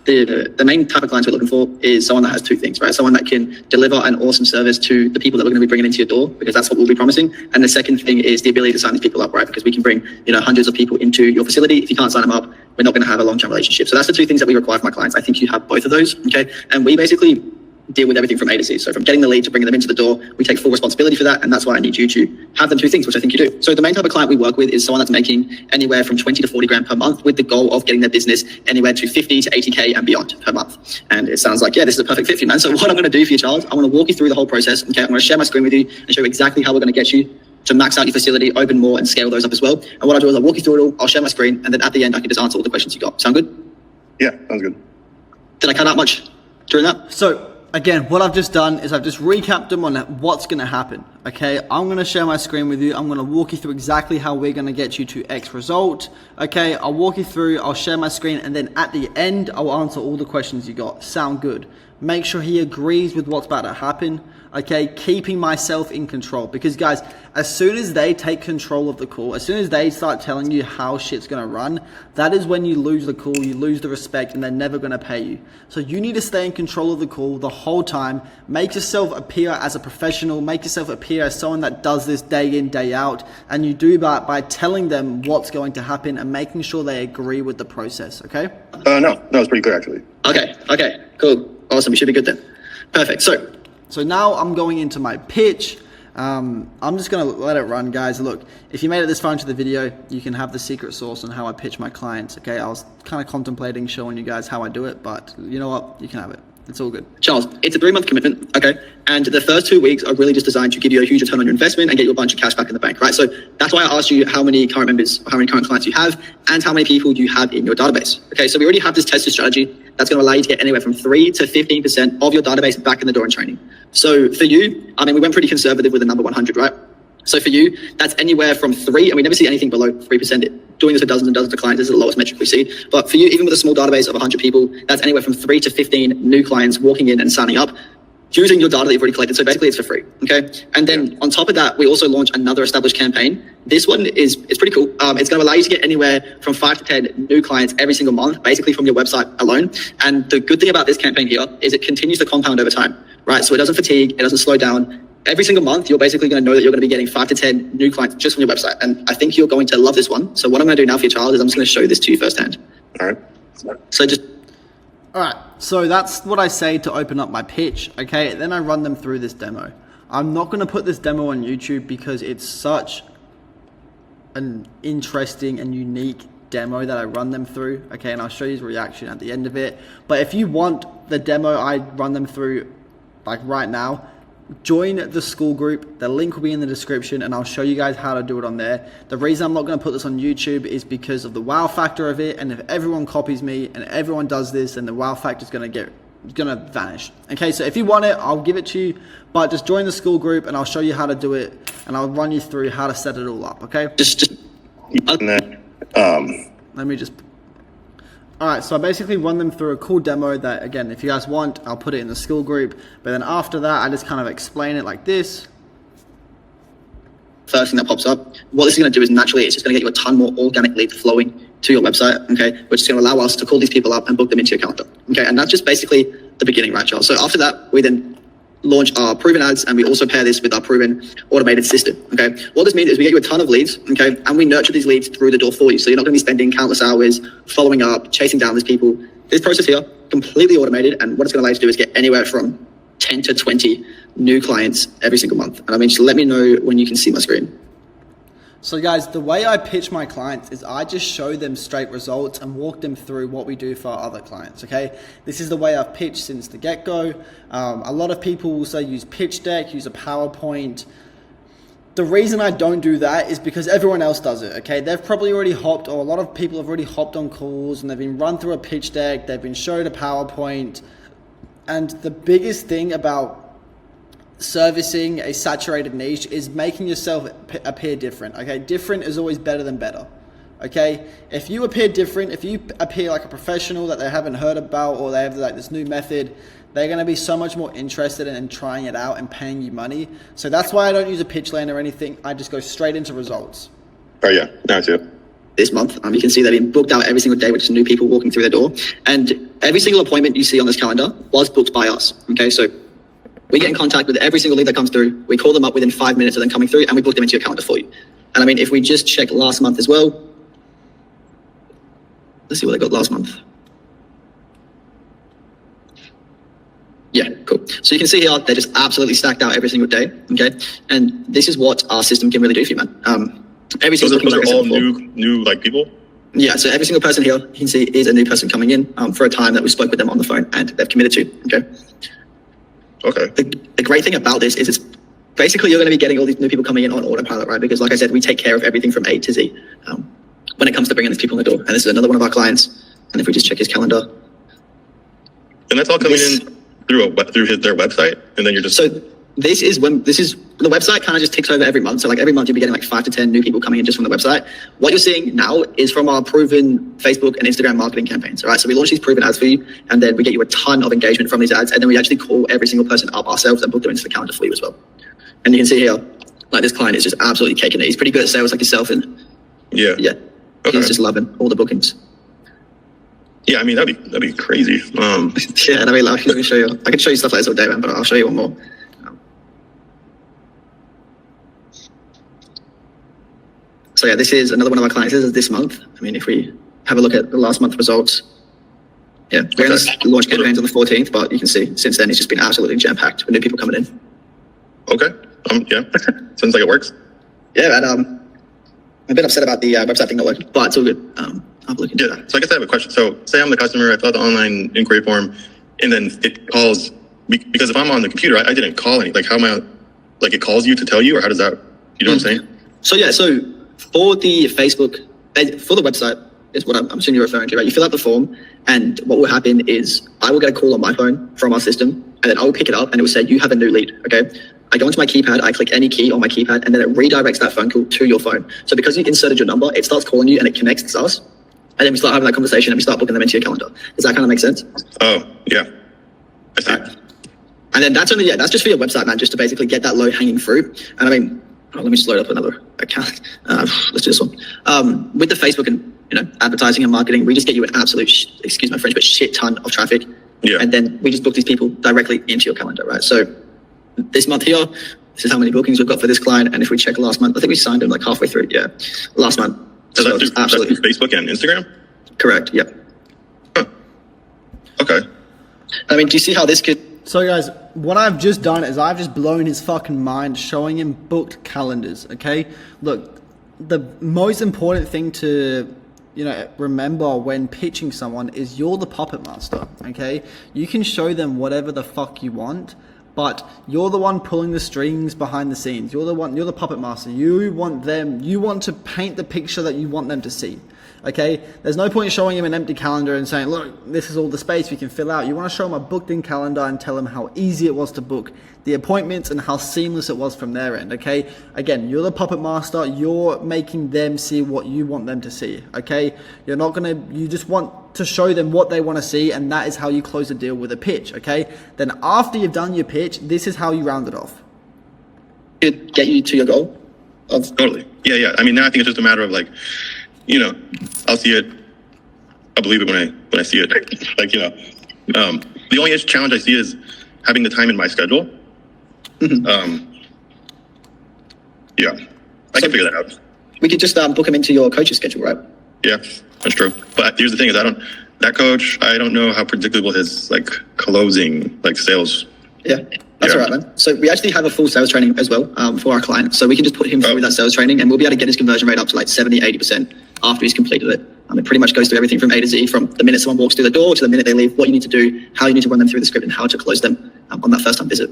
The main type of clients we're looking for is someone that has two things, right? Someone that can deliver an awesome service to the people that we're going to be bringing into your door, because that's what we'll be promising. And the second thing is the ability to sign these people up, right? Because we can bring, hundreds of people into your facility. If you can't sign them up, we're not going to have a long-term relationship. So that's the two things that we require from our clients. I think you have both of those, okay? And we basically deal with everything from A to Z. So from getting the lead to bringing them into the door, we take full responsibility for that. And that's why I need you to have them two things, which I think you do. So the main type of client we work with is someone that's making anywhere from 20 to 40 grand per month with the goal of getting their business anywhere to 50 to 80K and beyond per month. And it sounds like, yeah, this is a perfect fit for you, man. So what I'm going to do for you, Charles, I want to walk you through the whole process. Okay. I'm going to share my screen with you and show you exactly how we're going to get you to max out your facility, open more and scale those up as well. And what I'll do is I'll walk you through it all. I'll share my screen. And then at the end, I can just answer all the questions you got. Sound good? Yeah, sounds good. Did I cut out much during that? So again, what I've just done is I've just recapped them on what's going to happen. Okay, I'm going to share my screen with you. I'm going to walk you through exactly how we're going to get you to X result. Okay, I'll walk you through, I'll share my screen, and then at the end, I'll answer all the questions you got. Sound good? Make sure he agrees with what's about to happen. Okay, keeping myself in control, because guys, as soon as they take control of the call, as soon as they start telling you how shit's going to run, that is when you lose the call, you lose the respect, and they're never going to pay you. So you need to stay in control of the call the whole time. Make yourself appear as a professional, make yourself appear as someone that does this day in, day out, and you do that by telling them what's going to happen and making sure they agree with the process. Okay? No, it's pretty clear actually. Okay, cool. Awesome, we should be good then. Perfect. So now I'm going into my pitch. I'm just going to let it run, guys. Look, if you made it this far into the video, you can have the secret sauce on how I pitch my clients. Okay, I was kind of contemplating showing you guys how I do it, but you know what? You can have it. It's all good. Charles, it's a 3-month commitment, okay? And the first 2 weeks are really just designed to give you a huge return on your investment and get you a bunch of cash back in the bank, right? So that's why I asked you how many current members, how many current clients you have, and how many people you have in your database. Okay, so we already have this tested strategy that's going to allow you to get anywhere from 3 to 15% of your database back in the door in training. So for you, I mean, we went pretty conservative with the number 100, right? So for you, that's anywhere from 3, and we never see anything below 3%. Doing this with dozens and dozens of clients, this is the lowest metric we see. But for you, even with a small database of 100 people, that's anywhere from 3 to 15 new clients walking in and signing up, using your data that you've already collected. So basically it's for free, okay? And then on top of that, we also launch another established campaign. This one is pretty cool. It's going to allow you to get anywhere from 5 to 10 new clients every single month, basically from your website alone. And the good thing about this campaign here is it continues to compound over time, right? So it doesn't fatigue, it doesn't slow down. Every single month, you're basically going to know that you're going to be getting 5 to 10 new clients just from your website. And I think you're going to love this one. So what I'm going to do now for you, Charles, is I'm just going to show you this to you firsthand. All right. So just... All right, so that's what I say to open up my pitch, okay? Then I run them through this demo. I'm not going to put this demo on YouTube because it's such an interesting and unique demo that I run them through, okay? And I'll show you his reaction at the end of it. But if you want the demo I run them through, like right now, join the school group. The link will be in the description and I'll show you guys how to do it on there. The reason I'm not going to put this on YouTube is because of the wow factor of it. And if everyone copies me and everyone does this, then the wow factor is going to vanish. Okay, so if you want it, I'll give it to you, but just join the school group and I'll show you how to do it and I'll run you through how to set it all up. Okay. Let me just... All right, so I basically run them through a cool demo that, again, if you guys want, I'll put it in the school group. But then after that, I just kind of explain it like this. first thing that pops up. What this is going to do is naturally, it's just going to get you a ton more organic leads flowing to your website, okay, which is going to allow us to call these people up and book them into your calendar, okay, and that's just basically the beginning, right, Charles? So after that, we then launch our proven ads, and we also pair this with our proven automated system, okay? What this means is we get you a ton of leads, okay, and we nurture these leads through the door for you, so you're not going to be spending countless hours following up, chasing down these people. This process here, completely automated, and what it's going to allow you to do is get anywhere from 10 to 20 new clients every single month. And I mean, just let me know when you can see my screen. So guys, the way I pitch my clients is I just show them straight results and walk them through what we do for our other clients, okay? This is the way I've pitched since the get-go. A lot of people also use pitch deck, use a PowerPoint. The reason I don't do that is because everyone else does it, okay? They've probably already hopped, or a lot of people have already hopped on calls and they've been run through a pitch deck, they've been showed a PowerPoint. And the biggest thing about servicing a saturated niche is making yourself appear different, okay? Different is always better than better, okay? If you appear different, if you appear like a professional that they haven't heard about, or they have like this new method, they're going to be so much more interested in trying it out and paying you money. So that's why I don't use a pitch land or anything. I just go straight into results. Oh yeah, now too. This month, you can see they've been booked out every single day, which is new people walking through the door. And every single appointment you see on this calendar was booked by us, okay? So we get in contact with every single lead that comes through. We call them up within 5 minutes of them coming through, and we book them into your calendar for you. And I mean, if we just check last month as well, let's see what they got last month. Yeah, cool. So you can see here, they're just absolutely stacked out every single day, okay? And this is what our system can really do for you, man. Every single those are all new like people? Yeah, so every single person here, you can see, is a new person coming in for a time that we spoke with them on the phone and they've committed to, okay? Okay. The great thing about this is it's basically you're going to be getting all these new people coming in on autopilot, right? Because like I said, we take care of everything from A to Z when it comes to bringing these people in the door. And this is another one of our clients. And if we just check his calendar. And that's all coming in through their website, and then you're just... So this is the website kind of just ticks over every month. So like every month you'll be getting like 5 to 10 new people coming in just from the website. What you're seeing now is from our proven Facebook and Instagram marketing campaigns, all right? So we launch these proven ads for you, and then we get you a ton of engagement from these ads, and then we actually call every single person up ourselves and book them into the calendar for you as well. And you can see here, like this client is just absolutely caking it. He's pretty good at sales like yourself, and yeah, okay. He's just loving all the bookings. Yeah, I mean, that'd be crazy. Yeah, and I mean, like, let me show you. I can show you stuff like this all day, man, but I'll show you one more. So yeah, this is another one of our clients. This is this month. I mean, if we have a look at the last month results, yeah, we only launched campaigns on the 14th, but you can see since then it's just been absolutely jam-packed with new people coming in. Okay. Yeah. Sounds like it works. Yeah, and I'm a bit upset about the website thing not working, but it's all good. I'll look into that. So I guess I have a question. So say I'm the customer, I fill out the online inquiry form, and then it calls, because if I'm on the computer, I didn't call any. Like, how am I, like, it calls you to tell you, or how does that, you know what I'm saying? So yeah, so for the Facebook, for the website, is what I'm assuming you're referring to, right? You fill out the form, and what will happen is I will get a call on my phone from our system, and then I will pick it up, and it will say, you have a new lead, okay? I go into my keypad, I click any key on my keypad, and then it redirects that phone call to your phone. So because you inserted your number, it starts calling you, and it connects to us, and then we start having that conversation, and we start booking them into your calendar. Does that kind of make sense? Oh, yeah. I see. Right. And then that's just for your website, man, just to basically get that low-hanging fruit. And I mean, let me just load up another account. Let's do this one. With the Facebook and advertising and marketing, we just get you an absolute, excuse my French, but shit ton of traffic. Yeah. And then we just book these people directly into your calendar, right? So this month here, this is how many bookings we've got for this client. And if we check last month, I think we signed them like halfway through. Yeah, last month. So that's through Facebook and Instagram? Correct. Yep. Huh. Okay. I mean, do you see how this could? So guys, what I've just done is I've just blown his fucking mind showing him booked calendars, okay? Look, the most important thing to, remember when pitching someone is you're the puppet master, okay? You can show them whatever the fuck you want, but you're the one pulling the strings behind the scenes. You're the puppet master. You want to paint the picture that you want them to see. Okay, there's no point showing him an empty calendar and saying, look, this is all the space we can fill out. You want to show him a booked in calendar and tell him how easy it was to book the appointments and how seamless it was from their end. Okay, again, you're the puppet master. You're making them see what you want them to see. Okay, you just want to show them what they want to see, and that is how you close a deal with a pitch. Okay, then after you've done your pitch, this is how you round it off. Could get you to your goal. of. Totally. Yeah. I mean, now I think it's just a matter of like, I'll see it. I'll believe it when I see it. Like, the only challenge I see is having the time in my schedule. Yeah, I can figure that out. We could just book him into your coach's schedule, right? Yeah, that's true. But here's the thing: is that coach. I don't know how predictable his like closing, like sales. Yeah, that's all right, man. So we actually have a full sales training as well for our client. So we can just put him through that sales training, and we'll be able to get his conversion rate up to like 70, 80% after he's completed it. It pretty much goes through everything from A to Z, from the minute someone walks through the door to the minute they leave, what you need to do, how you need to run them through the script, and how to close them on that first time visit.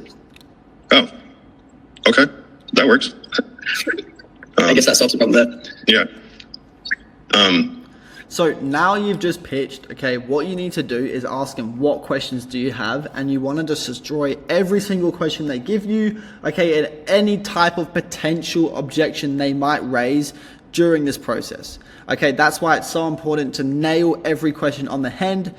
Oh, okay, that works. I guess that solves the problem there. Yeah. So now you've just pitched, okay, what you need to do is ask them what questions do you have, and you want to just destroy every single question they give you, okay, and any type of potential objection they might raise during this process. Okay, that's why it's so important to nail every question on the head.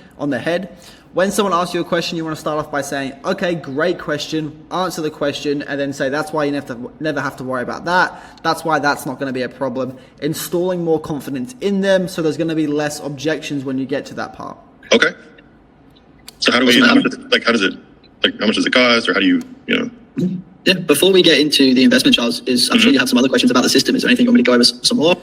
When someone asks you a question, you want to start off by saying, okay, great question, answer the question, and then say, that's why you never have to worry about that. That's why that's not going to be a problem. Installing more confidence in them, so there's going to be less objections when you get to that part. Okay. So how much does it cost, or how do you? Yeah, before we get into the investment, Charles, I'm sure you have some other questions about the system. Is there anything you want me to go over some more?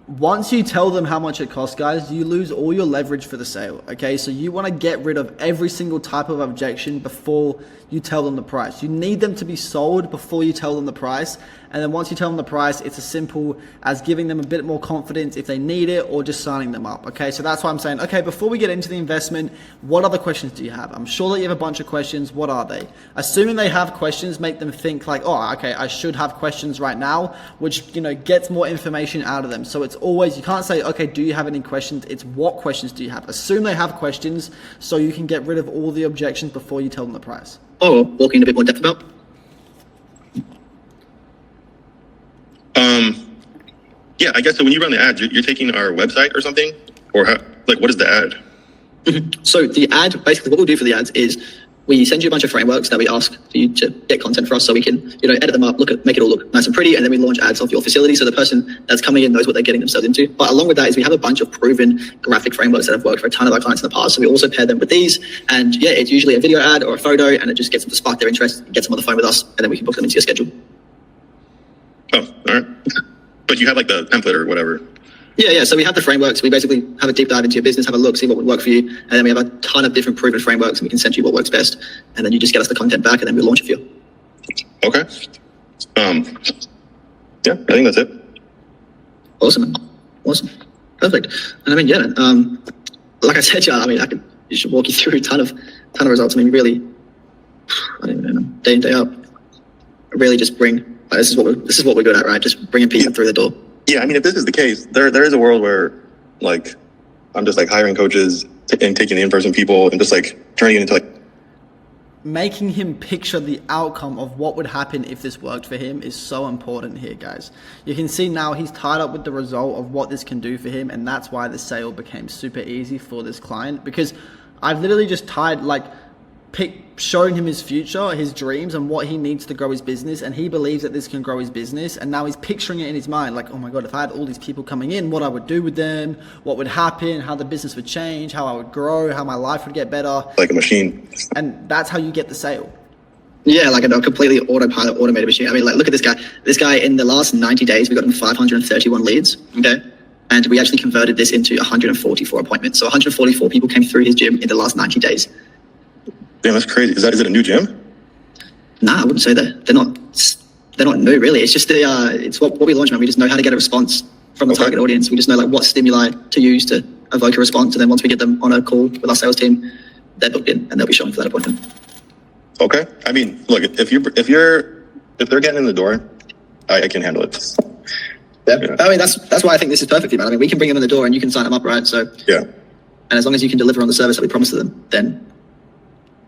Once you tell them how much it costs, guys, you lose all your leverage for the sale, okay? So you want to get rid of every single type of objection before you tell them the price. You need them to be sold before you tell them the price. And then once you tell them the price, it's as simple as giving them a bit more confidence if they need it, or just signing them up, okay? So that's why I'm saying, okay, before we get into the investment, what other questions do you have? I'm sure that you have a bunch of questions. What are they? Assuming they have questions, make them think like, oh, okay, I should have questions right now, which, gets more information out of them. So it's always, you can't say, okay, do you have any questions? It's what questions do you have? Assume they have questions so you can get rid of all the objections before you tell them the price. Or walking in a bit more depth about. Yeah, I guess so. When you run the ads, you're taking our website or something, or how, like, what is the ad? So the ad, basically what we'll do for the ads is we send you a bunch of frameworks that we ask for you to get content for us, so we can, edit them up, make it all look nice and pretty, and then we launch ads off your facility so the person that's coming in knows what they're getting themselves into. But along with that is we have a bunch of proven graphic frameworks that have worked for a ton of our clients in the past. So we also pair them with these, and yeah, it's usually a video ad or a photo, and it just gets them to spark their interest, gets them on the phone with us, and then we can book them into your schedule. Oh, all right. But you have like the template or whatever. Yeah. So we have the frameworks. We basically have a deep dive into your business, have a look, see what would work for you. And then we have a ton of different proven frameworks, and we can send you what works best. And then you just get us the content back, and then we launch it for you. Okay. Yeah, I think that's it. Awesome. Perfect. And I mean, like I said, John, you should walk you through a ton of results. Really, I don't even know, day in, day out, really just bring, this is what we're good at, right? Just bringing people through the door. Yeah, if this is the case, there is a world where, like, I'm just like hiring coaches and taking in-person people and just like turning it into like. Making him picture the outcome of what would happen if this worked for him is so important here, guys. You can see now he's tied up with the result of what this can do for him, and that's why the sale became super easy for this client, because I've literally just showing him his future, his dreams, and what he needs to grow his business, and he believes that this can grow his business, and now he's picturing it in his mind, like, oh my god, if I had all these people coming in, what I would do with them, what would happen, how the business would change, how I would grow, how my life would get better. Like a machine. And that's how you get the sale. Yeah, like a completely automated machine. Look at this guy. This guy, in the last 90 days, we got him 531 leads, okay? And we actually converted this into 144 appointments. So 144 people came through his gym in the last 90 days. Damn, that's crazy. Is it a new gym? Nah, I wouldn't say that. They're not new, really. It's just it's what we launched, man. We just know how to get a response from the target audience. We just know what stimuli to use to evoke a response, and then once we get them on a call with our sales team, they're booked in and they'll be showing for that appointment. Okay. Look, if they're getting in the door, I can handle it. Yeah. That's why I think this is perfect, man. We can bring them in the door and you can sign them up, right? So yeah. And as long as you can deliver on the service that we promised to them, then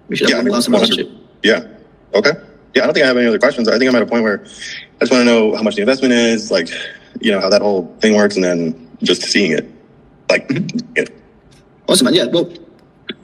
we should have a lasting relationship. Yeah. Okay. Yeah, I don't think I have any other questions. I think I'm at a point where I just want to know how much the investment is, like, how that whole thing works, and then just seeing it. Awesome, man. Yeah, well,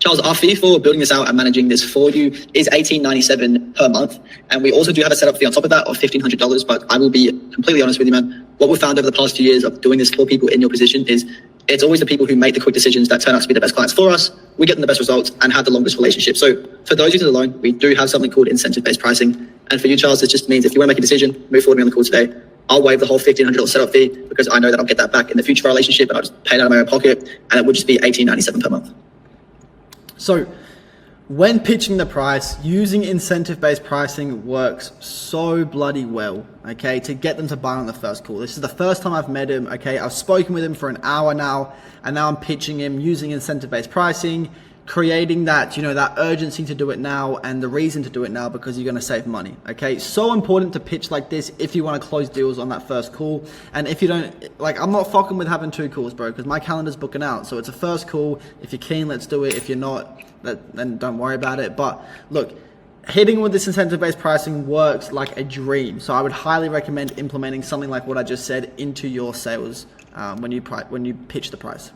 Charles, our fee for building this out and managing this for you is $18.97 per month. And we also do have a setup fee on top of that of $1,500. But I will be completely honest with you, man. What we've found over the past few years of doing this for people in your position is it's always the people who make the quick decisions that turn out to be the best clients for us. We get them the best results and have the longest relationship. So for those using the loan, we do have something called incentive-based pricing. And for you, Charles, this just means if you want to make a decision, move forward on the call today. I'll waive the whole $1,500 setup fee because I know that I'll get that back in the future of our relationship, and I'll just pay it out of my own pocket, and it would just be $18.97 per month. So when pitching the price, using incentive-based pricing works so bloody well, okay, to get them to buy on the first call. This is the first time I've met him, okay? I've spoken with him for an hour now, and now I'm pitching him using incentive-based pricing, creating that, that urgency to do it now and the reason to do it now because you're going to save money, okay? So important to pitch like this if you want to close deals on that first call. And if you don't, I'm not fucking with having 2 calls, bro, because my calendar's booking out. So it's a first call. If you're keen, let's do it. If you're not, then don't worry about it. But look, hitting with this incentive-based pricing works like a dream. So I would highly recommend implementing something like what I just said into your sales when you pitch the price.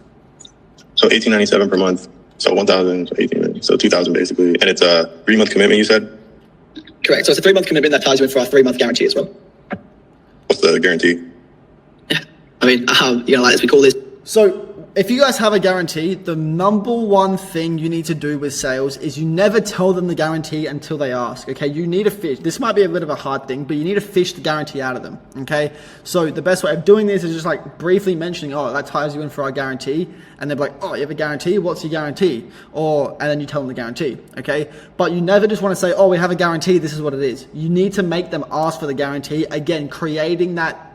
So $18.97 per month. So 1,000, so 18, so 2,000 basically. And it's a 3-month commitment, you said? Correct. So it's a 3-month commitment that ties you in for our 3-month guarantee as well. What's the guarantee? Yeah. I mean, as we call this. So if you guys have a guarantee, the number one thing you need to do with sales is you never tell them the guarantee until they ask, okay? You need to fish. This might be a bit of a hard thing, but you need to fish the guarantee out of them, okay? So the best way of doing this is just like briefly mentioning, oh, that ties you in for our guarantee. And they're like, oh, you have a guarantee? What's your guarantee? And then you tell them the guarantee, okay? But you never just want to say, oh, we have a guarantee, this is what it is. You need to make them ask for the guarantee. Again, creating that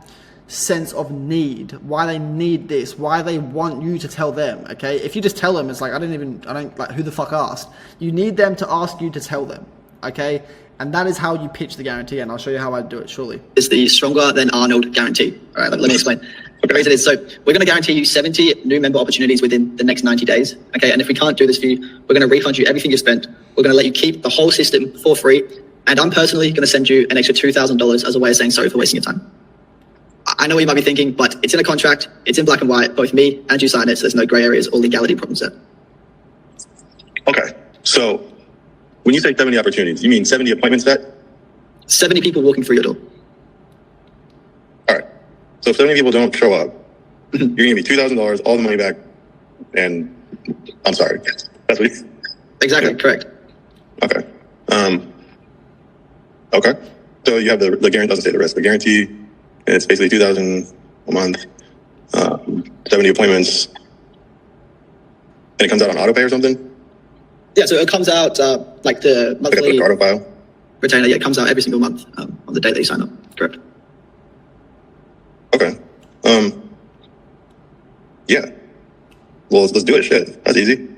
sense of need, why they need this, why they want you to tell them, okay? If you just tell them, it's like, who the fuck asked? You need them to ask you to tell them, okay? And that is how you pitch the guarantee, and I'll show you how I do it shortly. It's the Stronger Than Arnold guarantee. All right, let me explain. The reason is, so we're going to guarantee you 70 new member opportunities within the next 90 days, okay? And if we can't do this for you, we're going to refund you everything you spent. We're going to let you keep the whole system for free, and I'm personally going to send you an extra $2,000 as a way of saying sorry for wasting your time. I know what you might be thinking, but it's in a contract, it's in black and white, both me and you sign it, so there's no gray areas or legality problems there. Okay, so when you say 70 opportunities, you mean 70 appointments set? 70 people walking through your door. All right, so if 70 people don't show up, you're gonna give me $2,000, all the money back, and I'm sorry, that's what you... Exactly, correct. Okay, okay, so you have the guarantee, doesn't say the rest, the guarantee. And it's basically $2,000 a month, 70 appointments, and it comes out on autopay or something? Yeah, so it comes out like the monthly like a auto file retainer. Yeah, it comes out every single month on the day that you sign up. Correct. Okay. Yeah. Well, let's do it. Shit, that's easy.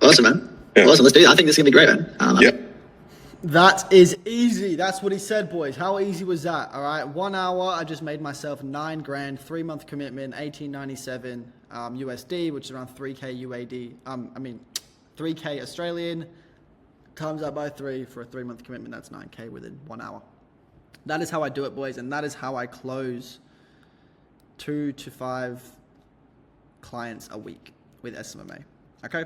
Awesome, man. Yeah. Awesome. Let's do it. I think this is gonna be great, man. Yeah. That is easy. That's what he said, boys. How easy was that? All right. 1 hour, I just made myself $9,000, 3-month commitment, $18.97 USD, which is around 3K UAD. 3K Australian, times that by 3 for a 3-month commitment. That's 9K within 1 hour. That is how I do it, boys. And that is how I close 2 to 5 clients a week with SMMA. Okay.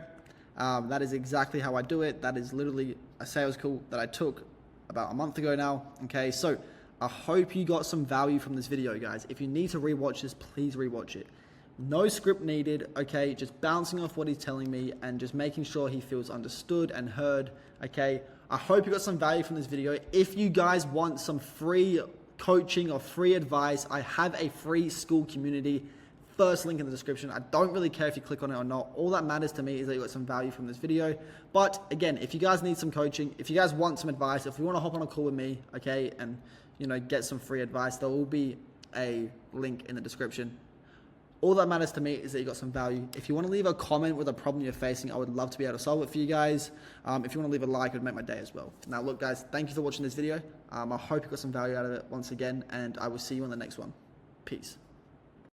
That is exactly how I do it. That is literally a sales call that I took about a month ago now. Okay, so I hope you got some value from this video, guys. If you need to rewatch this, please rewatch it. No script needed, okay? Just bouncing off what he's telling me and just making sure he feels understood and heard, okay? I hope you got some value from this video. If you guys want some free coaching or free advice, I have a free school community. First link in the description. I don't really care if you click on it or not. All that matters to me is that you got some value from this video. But again, if you guys need some coaching, if you guys want some advice, if you want to hop on a call with me, okay, and get some free advice, there will be a link in the description. All that matters to me is that you got some value. If you want to leave a comment with a problem you're facing, I would love to be able to solve it for you guys. If you want to leave a like, it would make my day as well. Now look, guys, thank you for watching this video. I hope you got some value out of it once again, and I will see you on the next one. Peace.